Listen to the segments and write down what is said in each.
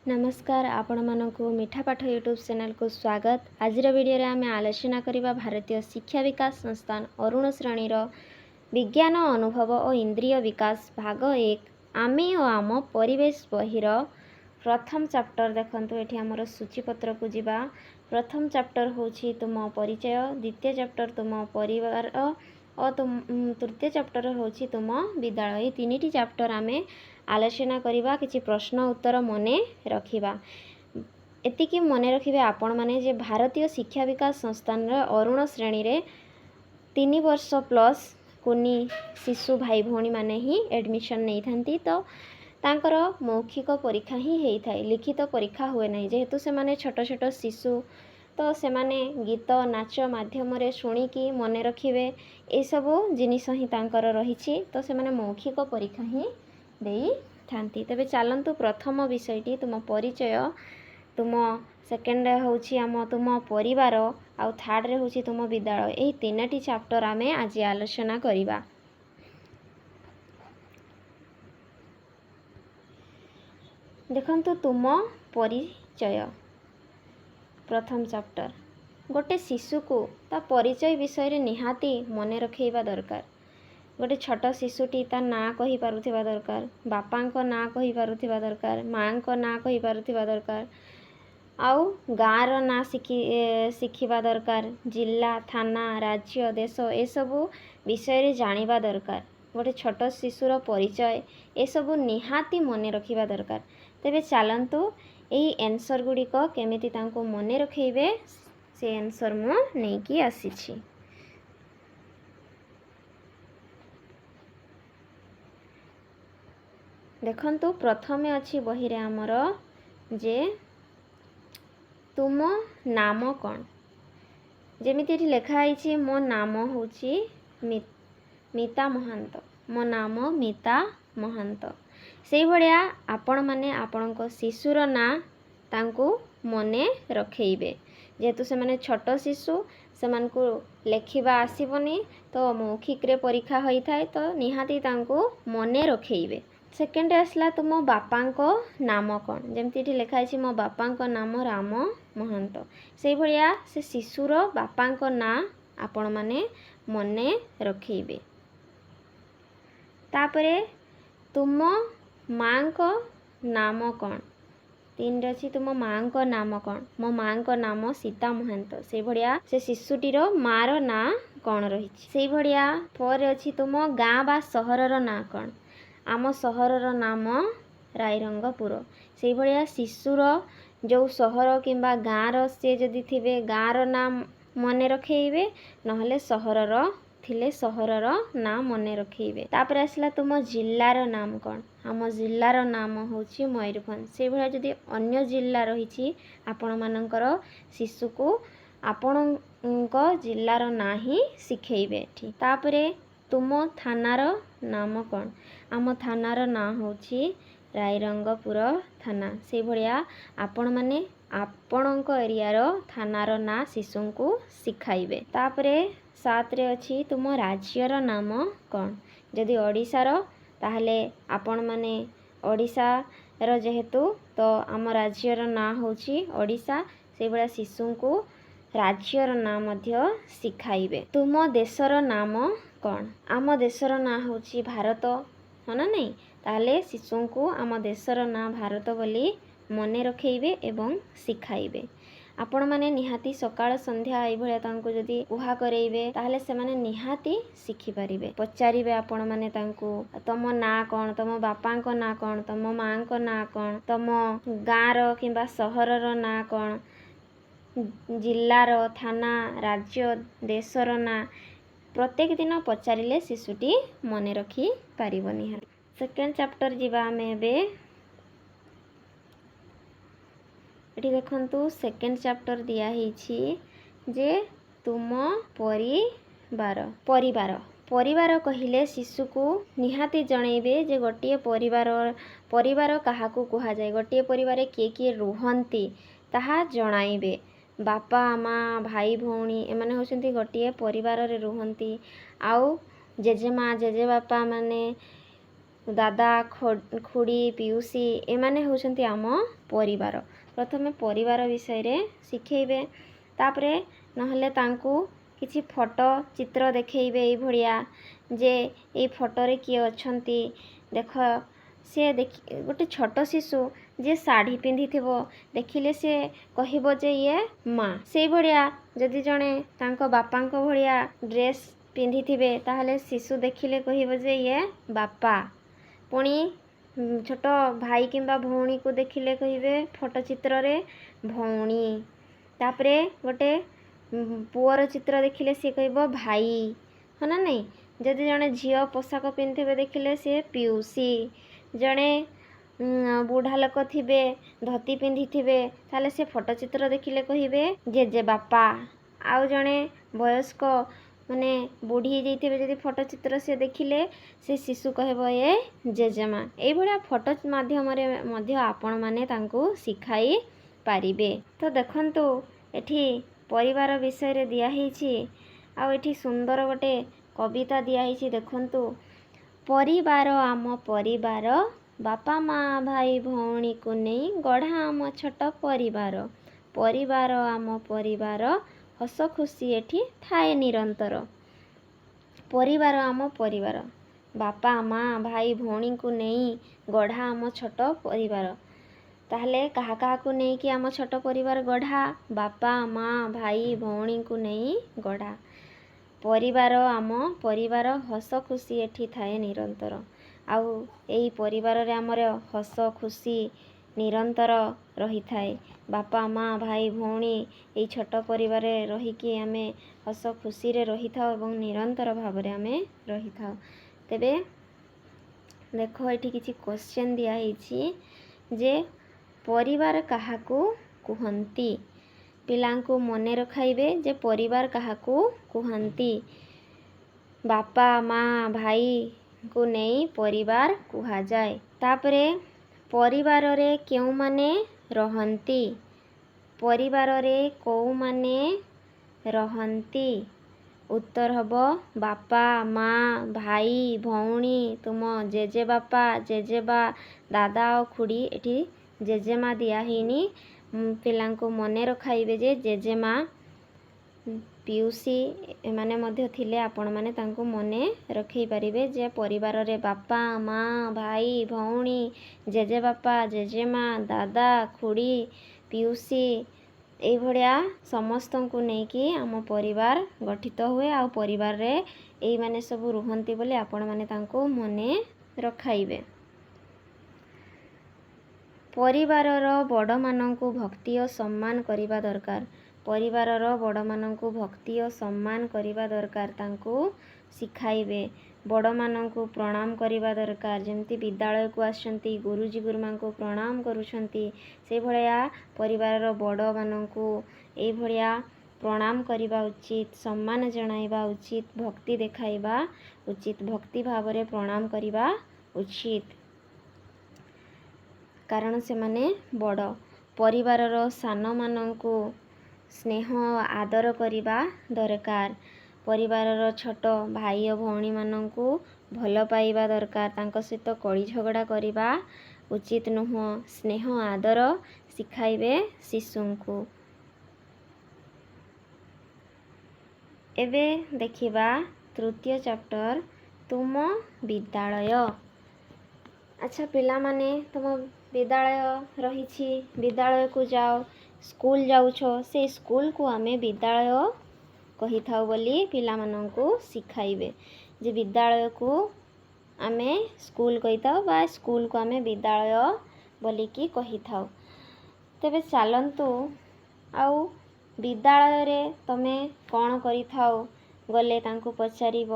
नमस्कार आपण मानकु मीठा पाठ यूट्यूब चैनल को स्वागत। आज वीडियो रे आमे आलोचना करिबा भारतीय शिक्षा विकास संस्थान अरुण श्रेणी विज्ञान अनुभव और इंद्रिय विकास भाग 1 आमे और आम परिवेश बहिर प्रथम चैप्टर देखंतु। एठी हमर सूचीपत्र को जिबा। प्रथम चैप्टर होछि तुम परिचय, द्वितीय चैप्टर तुम परिवार और तृतीय चैप्टर होछि तुम विद्यालय। तीनिटी चैप्टर आमे आलोचना करिबा, किछि प्रश्न उत्तर मने रखिबा। एतिकी मने रखिबे आपण माने जे भारतीय शिक्षा विकास संस्थान रे अरुण श्रेणी रे 3 वर्ष प्लस कुनी शिशु भाई भौणी माने ही एडमिशन नहीं थांती। तो तांकर मौखिक परीक्षा ही हेई थाए, लिखित परीक्षा हुए नहीं। जेहेतु से माने छोट छोट शिशु तो से माने गीत नाच माध्यम रे शुणिकी मने रखिबे, ए सबो जिनिस ही तांकर रहिछि। तो से माने मौखिक परीक्षा ही देई थांती। तबे चलंतु प्रथम विषयटी तुम परिचय, तुम सेकेंड होछि आम तुम परिवार, आउ थर्ड रे होछि तुम विद्यालय। एही तीनटी चैप्टर आमे आज आलोचना करिबा। देखंतु तुम परिचय प्रथम चैप्टर। गोटे शिशु को ता परिचय विषय रे निहाती मने रखैबा दरकार। गोटे छोट शिशुटी ता ना कही पारुथिबा दरकार, बापांको ना कही पारुथिबा दरकार, मांको ना कही पारुथिबा दरकार, आउ गाँर ना शिखिबा दरकार, जिला थाना राज्य देश ए सबु विषय रे जानिबा दरकार। गोटे छोट शिशुर परिचय ए सबु निहाती मने रखिबा दरकार। तेबे चलंतु एही आंसर गुड़िक केमिति तांको मने रखैबे से आंसर मु नेकी आसीछि। देखंतु प्रथमे अछि बही रे हमर जे तुम नाम कौन। जेमिति एठी लेखा आइछि मो नाम होछि मिता महंत, मो नाम मिता महंत। सेही भलिया आपण माने आपणको शिशुर ना तांको मने रखैबे। जेहेतु से माने छोट शिशु सेमानकु लेखिबा आसीबनी, तो मौखिक रे परीक्षा होई थाए, तो निहाती तांको मने रखैबे। सेकेंड आसला तुम बापांको नाम कौन। जेमती एठी लेखा आइछि मो बापांको नाम राम महंत। सेही भलिया से शिशुर बापांको ना आपण माने मने रखैबे। तापरे तुम मांको नाम कौन। 3 रे अछि तुम मांको नाम कौन। मो मांको नाम सीता महंत। सेही भलिया से शिशुटीर मार ना कौन रहिछि। सेही भलिया 4 रे अछि तुम गाँ बा सहरर ना कौन। आम सहरर नाम रायरंगपुर। सेही भलिया शिशुर जो सहर किंबा गाँर से जदि थिबे गाँर नाम मने रखैबे, नहले सहरर थिले सहरर नाम मने रखैबे। तापर आसला तुम जिल्लार नाम कौन। आम जिल्लार नाम होछि मयूरभंज। सेही भलिया जदि अन्य जिल्ला रहिछि आपण मानकर शिशु को आपणको जिल्लार ना ही शिखैबे एठी। तापरे तुम थानार नाम कौन। आम थानार ना होछि रायरंगपुर थाना। सेही भलिया आपण माने आपणको एरियार थानार ना शिशु को शिखाइबे। तापरे 7 रे अछि तुम राज्यर नाम कौन। जदि ओडिशार ताहले आपण माने ओडिशार जेहेतु तो आम राज्यर ना होछि ओडिशा। सेही भलिया शिशु को राज्यर ना मध्य शिखाइबे। तुम देशर नाम कौन। आम देशर ना होछि भारत, हो ना नहीं। ताहले शिशु को आम देशर ना भारत बोली मने रखैबे एवं शिखाइबे। आपण माने निहाती सकाळ संध्या एई भलिया तांको जदि उहा करैबे, ताहले से माने निहाती शिखि परिबे। पचारिबे आपण माने तांको तम ना कौन, तम बापांको ना कौन, तम मांको ना कौन, तम गाँर किंबा सहरर ना कौन, जिल्लार थाना राज्य देशर ना प्रत्येक दिन पचारिले शिशुटी मने रखी पारिबो निहाती। सेकेंड चैप्टर जिबा आमे बे। एठी देखंतु सेकेंड चैप्टर दिया हिछि जे तुम परिवार। परिवार कहिले शिशु को निहाती जणैबे जे गोटिए परिवार काहाकू कुहा जाय। गोटिए परिवार किए किए रुहंती ताहा जणाइबे। बापा माँ भाई भौणी एमाने होचंती गोटिए परिवार रे रुहंती। आउ जेजेमा जेजे बापा माने ଦାଦା ଖୁଡ଼ି ପିଉସୀ ଏମାନେ ହେଉଛନ୍ତି ଆମ ପରିବାର। ପ୍ରଥମେ ପରିବାର ବିଷୟରେ ଶିଖେଇବେ, ତାପରେ ନହେଲେ ତାଙ୍କୁ କିଛି ଫଟୋ ଚିତ୍ର ଦେଖେଇବେ ଏଇଭଳିଆ ଯେ ଏଇ ଫଟୋରେ କିଏ ଅଛନ୍ତି ଦେଖ। ସେ ଗୋଟେ ଛୋଟ ଶିଶୁ ଯିଏ ଶାଢ଼ୀ ପିନ୍ଧିଥିବ ଦେଖିଲେ ସେ କହିବ ଯେ ଇଏ ମା। ସେଇଭଳିଆ ଯଦି ଜଣେ ତାଙ୍କ ବାପାଙ୍କ ଭଳିଆ ଡ୍ରେସ୍ ପିନ୍ଧିଥିବେ ତାହେଲେ ଶିଶୁ ଦେଖିଲେ କହିବ ଯେ ଇଏ ବାପା। ପୁଣି ଛୋଟ ଭାଇ କିମ୍ବା ଭଉଣୀକୁ ଦେଖିଲେ କହିବେ ଫଟୋ ଚିତ୍ରରେ ଭଉଣୀ। ତାପରେ ଗୋଟେ ପୁଅର ଚିତ୍ର ଦେଖିଲେ ସିଏ କହିବ ଭାଇ, ହଁ ନା ନାହିଁ। ଯଦି ଜଣେ ଝିଅ ପୋଷାକ ପିନ୍ଧିଥିବେ ଦେଖିଲେ ସିଏ ପିଉସୀ। ଜଣେ ବୁଢ଼ା ଲୋକ ଥିବେ ଧୋତି ପିନ୍ଧିଥିବେ ତାହେଲେ ସେ ଫଟୋ ଚିତ୍ର ଦେଖିଲେ କହିବେ ଜେଜେ ବାପା। ଆଉ ଜଣେ ବୟସ୍କ ମାନେ ବୁଢ଼ୀ ହେଇଯାଇଥିବେ ଯଦି ଫଟୋ ଚିତ୍ର ସେ ଦେଖିଲେ ସେ ଶିଶୁ କହିବ ଏ ଜେଜେମା। ଏଇଭଳିଆ ଫଟୋ ମାଧ୍ୟମରେ ମଧ୍ୟ ଆପଣମାନେ ତାଙ୍କୁ ଶିଖାଇ ପାରିବେ। ତ ଦେଖନ୍ତୁ ଏଠି ପରିବାର ବିଷୟରେ ଦିଆହେଇଛି, ଆଉ ଏଠି ସୁନ୍ଦର ଗୋଟେ କବିତା ଦିଆହେଇଛି। ଦେଖନ୍ତୁ, ପରିବାର ଆମ ପରିବାର, ବାପା ମା ଭାଇ ଭଉଣୀକୁ ନେଇ ଗଢ଼ା ଆମ ଛୋଟ ପରିବାର। ପରିବାର ଆମ ପରିବାର, ହସ ଖୁସି ଏଠି ଥାଏ ନିରନ୍ତର। ପରିବାର ଆମ ପରିବାର, ବାପା ମା ଭାଇ ଭଉଣୀଙ୍କୁ ନେଇ ଗଢ଼ା ଆମ ଛୋଟ ପରିବାର। ତାହେଲେ କାହା କାହାକୁ ନେଇକି ଆମ ଛୋଟ ପରିବାର ଗଢ଼ା? ବାପା ମା ଭାଇ ଭଉଣୀଙ୍କୁ ନେଇ ଗଢ଼ା। ପରିବାର ଆମ ପରିବାର, ହସ ଖୁସି ଏଠି ଥାଏ ନିରନ୍ତର। ଆଉ ଏଇ ପରିବାରରେ ଆମର ହସ ଖୁସି ନିରନ୍ତର ରହିଥାଏ। ବାପା ମା ଭାଇ ଭଉଣୀ ଏଇ ଛୋଟ ପରିବାରରେ ରହିକି ଆମେ ହସ ଖୁସିରେ ରହିଥାଉ ଏବଂ ନିରନ୍ତର ଭାବରେ ଆମେ ରହିଥାଉ। ତେବେ ଦେଖ ଏଠି କିଛି କ୍ୱେଶ୍ଚନ୍ ଦିଆହେଇଛି ଯେ ପରିବାର କାହାକୁ କୁହନ୍ତି? ପିଲାଙ୍କୁ ମନେ ରଖାଇବେ ଯେ ପରିବାର କାହାକୁ କୁହନ୍ତି। ବାପା ମା ଭାଇଙ୍କୁ ନେଇ ପରିବାର କୁହାଯାଏ। ତାପରେ ପରିବାରରେ କେଉଁମାନେ ରହନ୍ତି? ପରିବାରରେ କେଉଁମାନେ ରହନ୍ତି? ଉତ୍ତର ହେବ ବାପା ମା ଭାଇ ଭଉଣୀ, ତୁମ ଜେଜେବାପା ଜେଜେବା, ଦାଦା ଓ ଖୁଡ଼ି। ଏଠି ଜେଜେମା ଦିଆ ହେଇନି। ପିଲାଙ୍କୁ ମନେ ରଖାଇବେ ଯେ ଜେଜେମା ପିଉସୀ ଏମାନେ ମଧ୍ୟ ଥିଲେ, ଆପଣମାନେ ତାଙ୍କୁ ମନେ ରଖେଇ ପାରିବେ ଯେ ପରିବାରରେ ବାପା ମା ଭାଇ ଭଉଣୀ, ଜେଜେବାପା ଜେଜେମା, ଦାଦା ଖୁଡ଼ି ପିଉସୀ ଏଇଭଳିଆ ସମସ୍ତଙ୍କୁ ନେଇକି ଆମ ପରିବାର ଗଠିତ ହୁଏ। ଆଉ ପରିବାରରେ ଏଇମାନେ ସବୁ ରୁହନ୍ତି ବୋଲି ଆପଣମାନେ ତାଙ୍କୁ ମନେ ରଖାଇବେ। ପରିବାରର ବଡ଼ମାନଙ୍କୁ ଭକ୍ତି ଓ ସମ୍ମାନ କରିବା ଦରକାର। ପରିବାରର ବଡ଼ମାନଙ୍କୁ ଭକ୍ତି ଓ ସମ୍ମାନ କରିବା ଦରକାର, ତାଙ୍କୁ ଶିଖାଇବେ। ବଡ଼ମାନଙ୍କୁ ପ୍ରଣାମ କରିବା ଦରକାର। ଯେମିତି ବିଦ୍ୟାଳୟକୁ ଆସୁଛନ୍ତି ଗୁରୁଜୀ ଗୁରୁମାଙ୍କୁ ପ୍ରଣାମ କରୁଛନ୍ତି, ସେଇଭଳିଆ ପରିବାରର ବଡ଼ମାନଙ୍କୁ ଏଇଭଳିଆ ପ୍ରଣାମ କରିବା ଉଚିତ, ସମ୍ମାନ ଜଣାଇବା ଉଚିତ, ଭକ୍ତି ଦେଖାଇବା ଉଚିତ, ଭକ୍ତି ଭାବରେ ପ୍ରଣାମ କରିବା ଉଚିତ, କାରଣ ସେମାନେ ବଡ଼। ପରିବାରର ସାନମାନଙ୍କୁ ସ୍ନେହ ଆଦର କରିବା ଦରକାର। ପରିବାରର ଛୋଟ ଭାଇ ଓ ଭଉଣୀମାନଙ୍କୁ ଭଲ ପାଇବା ଦରକାର, ତାଙ୍କ ସହିତ କଳି ଝଗଡ଼ା କରିବା ଉଚିତ ନୁହଁ। ସ୍ନେହ ଆଦର ଶିଖାଇବେ ଶିଶୁଙ୍କୁ। ଏବେ ଦେଖିବା ତୃତୀୟ ଚାପ୍ଟର, ତୁମ ବିଦ୍ୟାଳୟ। ଆଚ୍ଛା ପିଲାମାନେ, ତୁମ ବିଦ୍ୟାଳୟ ରହିଛି, ବିଦ୍ୟାଳୟକୁ ଯାଅ, ସ୍କୁଲ ଯାଉଛ, ସେଇ ସ୍କୁଲକୁ ଆମେ ବିଦ୍ୟାଳୟ କହିଥାଉ ବୋଲି ପିଲାମାନଙ୍କୁ ଶିଖାଇବେ ଯେ ବିଦ୍ୟାଳୟକୁ ଆମେ ସ୍କୁଲ କହିଥାଉ ବା ସ୍କୁଲକୁ ଆମେ ବିଦ୍ୟାଳୟ ବୋଲିକି କହିଥାଉ। ତେବେ ଚାଲନ୍ତୁ, ଆଉ ବିଦ୍ୟାଳୟରେ ତମେ କ'ଣ କରିଥାଉ ଗଲେ ତାଙ୍କୁ ପଚାରିବ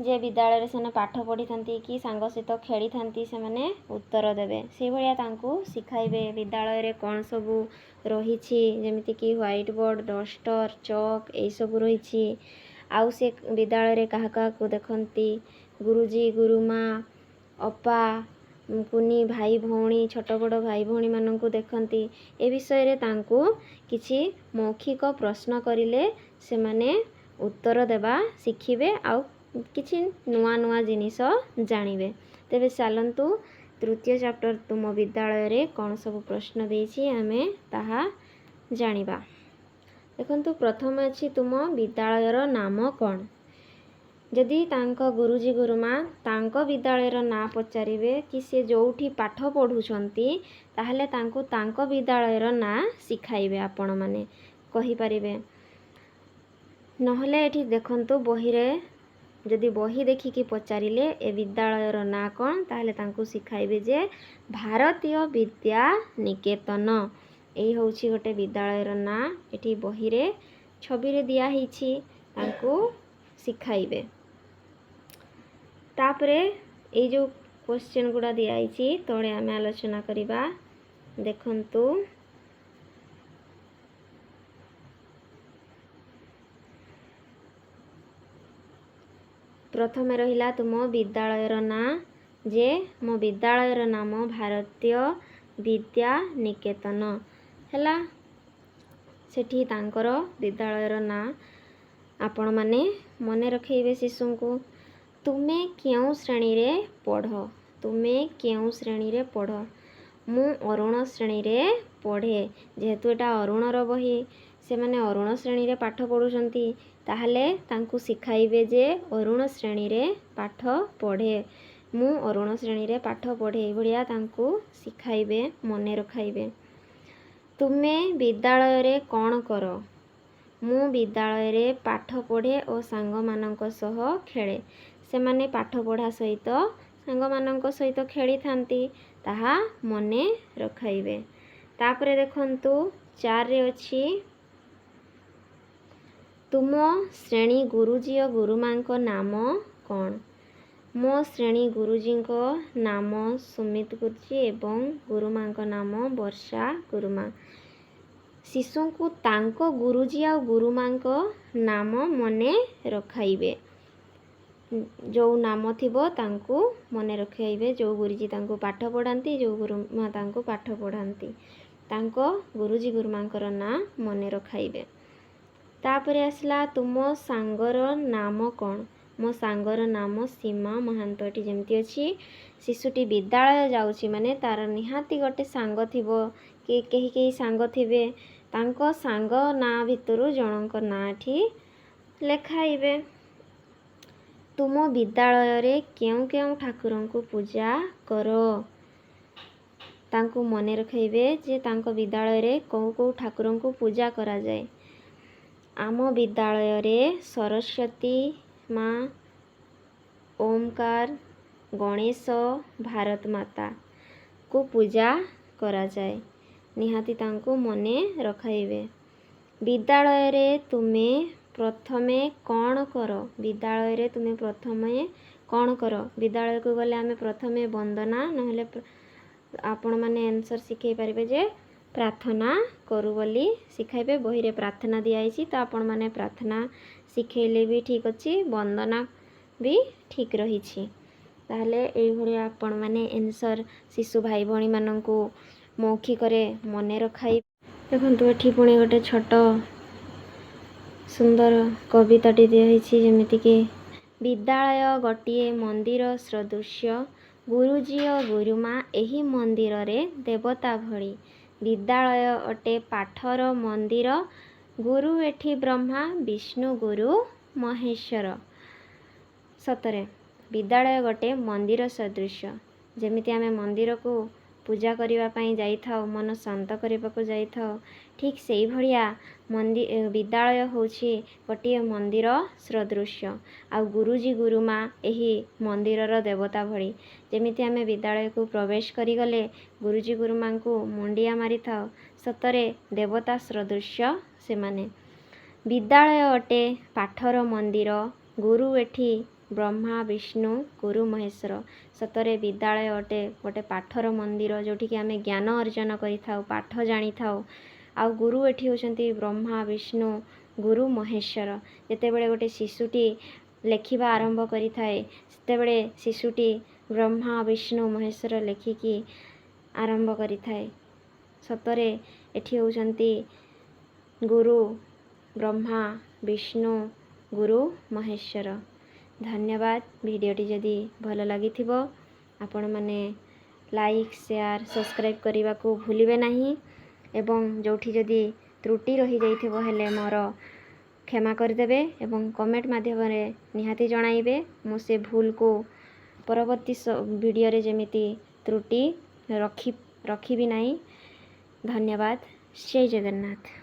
ଯେ ବିଦ୍ୟାଳୟରେ ସେମାନେ ପାଠ ପଢ଼ିଥାନ୍ତି କି ସାଙ୍ଗ ସହିତ ଖେଳିଥାନ୍ତି, ସେମାନେ ଉତ୍ତର ଦେବେ। ସେଇଭଳିଆ ତାଙ୍କୁ ଶିଖାଇବେ ବିଦ୍ୟାଳୟରେ କ'ଣ ସବୁ ରହିଛି, ଯେମିତିକି ହ୍ୱାଇଟ୍ ବୋର୍ଡ଼, ଡଷ୍ଟର, ଚକ୍ ଏଇସବୁ ରହିଛି। ଆଉ ସେ ବିଦ୍ୟାଳୟରେ କାହା କାହାକୁ ଦେଖନ୍ତି, ଗୁରୁଜୀ ଗୁରୁମା, ଅପା କୁନି ଭାଇ ଭଉଣୀ, ଛୋଟ ବଡ଼ ଭାଇ ଭଉଣୀମାନଙ୍କୁ ଦେଖନ୍ତି। ଏ ବିଷୟରେ ତାଙ୍କୁ କିଛି ମୌଖିକ ପ୍ରଶ୍ନ କରିଲେ ସେମାନେ ଉତ୍ତର ଦେବା ଶିଖିବେ ଆଉ କିଛି ନୂଆ ନୂଆ ଜିନିଷ ଜାଣିବେ। तेबे चलतु तृतीय चैप्टर तुम विद्यालय रे कौन सब प्रश्न देछि आमे ताहा जानिबा। देखंतु प्रथम अछि तुम विद्यालयर नाम कौन। जदि तांको गुरुजी गुरुमा तांको विद्यालयर ना पचारिबे कि से जोठी पाठ पढ़ुछंती ताहले तांको तांको विद्यालयर ना सिखाइबे आपण माने कहि परिबे। नहले एठी देखंतु बही रे जदि बही देखिकी पचारिले ए विद्यालयर ना कौन ताहले तांको सिखाइबे जे भारतीय विद्या निकेतन एही होउछि गोटे विद्यालयर ना। एठी बही रे छवि रे दिया हिछि तांको सिखाइबे। तापरे ए जो क्वेश्चन गुडा दिया हिछि तळे आमे आलोचना करिबा। देखंतु प्रथमे रहिला तुम विद्यालयर ना जे मो विद्यालयर नाम भारतीय विद्या निकेतन हैला। सेठी तांकर विद्यालयर ना आपण माने मने रखिबे शिशु को। तुमे केउ श्रेणी रे पढ़। तुमे केउ श्रेणी रे पढ़। मु अरुण श्रेणी रे पढ़े। जेहेतु एटा अरुणर बही से माने अरुण श्रेणी रे पाठ पढुछंती ताहले तांकु सिखाइबे जे अरुण श्रेणी रे पाठ पढ़े। मु अरुण श्रेणी रे पाठ पढ़े भड़िया तांकु सिखाइबे मने रखाइबे। तुमे विद्यालय रे कौन कर। मु विद्यालय रे पाठ पढ़े और सांग मानक सह खेले। से माने पाठ पढ़ा सहित सांग मानक सहित खेली थांती ताहा मने रखाइबे। तापरे देखंतु 4 रे अछि तुम श्रेणी गुरुजी और गुरुमांको नाम कौन। मो श्रेणी गुरुजी को नाम सुमित गुरुजी एवं गुरुमांको नाम वर्षा गुरुमा। शिशु को तांको गुरुजी और गुरुमांको नाम मने रखाइबे। जो नाम थिबो तांको मने रखाइबे। जो गुरुजी तांको पाठ पढ़ांती जो गुरुमा तांको पाठ पढ़ांती तांको गुरुजी गुरुमांकर ना मने रखाइबे। तापरे आसला तुम सांगर नाम कौन। मो सांगर नाम सीमा महांत। एटी जेमती अछि शिशुटी विद्यालय जाउछि माने तार निहाती गोटे सांग थिबो कि केही केही सांग थिबे तांको सांग ना भितरु जनक ना एठी लेखाइबे। तुम विद्यालय रे केउ केउ ठाकुरन को पूजा करो। तांको मने रखाइबे जे तांको विद्यालय रे कोउ कोउ ठाकुरन को पूजा करा जाए। आम विद्यालय रे सरस्वती माँ ओमकार गणेश भारत माता को पूजा करा जाए। निहाती तांको मने रखाइबे। विद्यालय रे तुमे प्रथमे कौन कर। विद्यालय रे तुमे प्रथमे कौन कर। विद्यालय को गले आमे प्रथमे वंदना नहले आपण माने आंसर सिखै पारिबे जे प्रार्थना करू बोली सिखाइबे। बही रे प्रार्थना दिया आइछि तो आपण माने प्रार्थना सिखेले भी ठीक अछि वंदना भी ठीक रहिछि। ताहले एई भଳି आपण माने आंसर शिशु भाई भणी माननकु मौखिक रे मने रखाइ। देखंतु एठी पुणी गोटे छोट सुंदर कविताटी दिया आइछि जेमिति कि विद्यालय गोटिए मंदिर सदृश्य गुरुजी और गुरुमा एही मंदिर रे देवता भଳି। विद्यालय अटे पाठर मंदिर गुरु एठी ब्रह्मा विष्णु गुरु महेश्वर। सतरे विद्यालय गोटे मंदिर सदृश्य जेमिति आमे मंदिर को पूजा करिवा पई जाइथाओ मन शांत करिबाको जाइथाओ ठीक सेही भଳିया विद्यालय होछि गोटिए मंदिर सदृश्य आ गुरुजी गुरुमा एही मंदिरर देवता भଳି। जेमिति आमे विद्यालय को प्रवेश करी गले गुरुजी गुरुमा को मुंडिया मारिथाओ सतरे देवता सदृश्य से माने। विद्यालय अटे पाठर मंदिर गुरु एठी ब्रह्मा विष्णु गुरु महेश्वर। सतरे विद्यालय अटे गोटे पाठर मंदिर जोठी कि आमे ज्ञान अर्जन करिथाओ पाठ जानिथाओ आ गुरु एठी होचंती ब्रह्मा विष्णु गुरु महेश्वर। जेतेबेले गोटे शिशुटी लेखिबा आरंभ करिथाए सेतेबेले शिशुटी ब्रह्मा विष्णु महेश्वर लेखिकी आरंभ करिथाए। सतरे एठी होचंती गुरु ब्रह्मा विष्णु गुरु महेश्वर। धन्यवाद। भिडियोटी जदि भल लागिथिबो आपण मैंने लाइक शेयर सब्सक्राइब करने को भूलिबे नहीं एवं जोठी जदि त्रुटि रही जाइथिबो हेले मोर क्षमा करदेबे एवं कमेंट माध्यम निहाती जणाइबे मु से भूल को परवर्ती वीडियो रे जेमिति त्रुटि रखी भी नहीं। धन्यवाद। जय जगन्नाथ।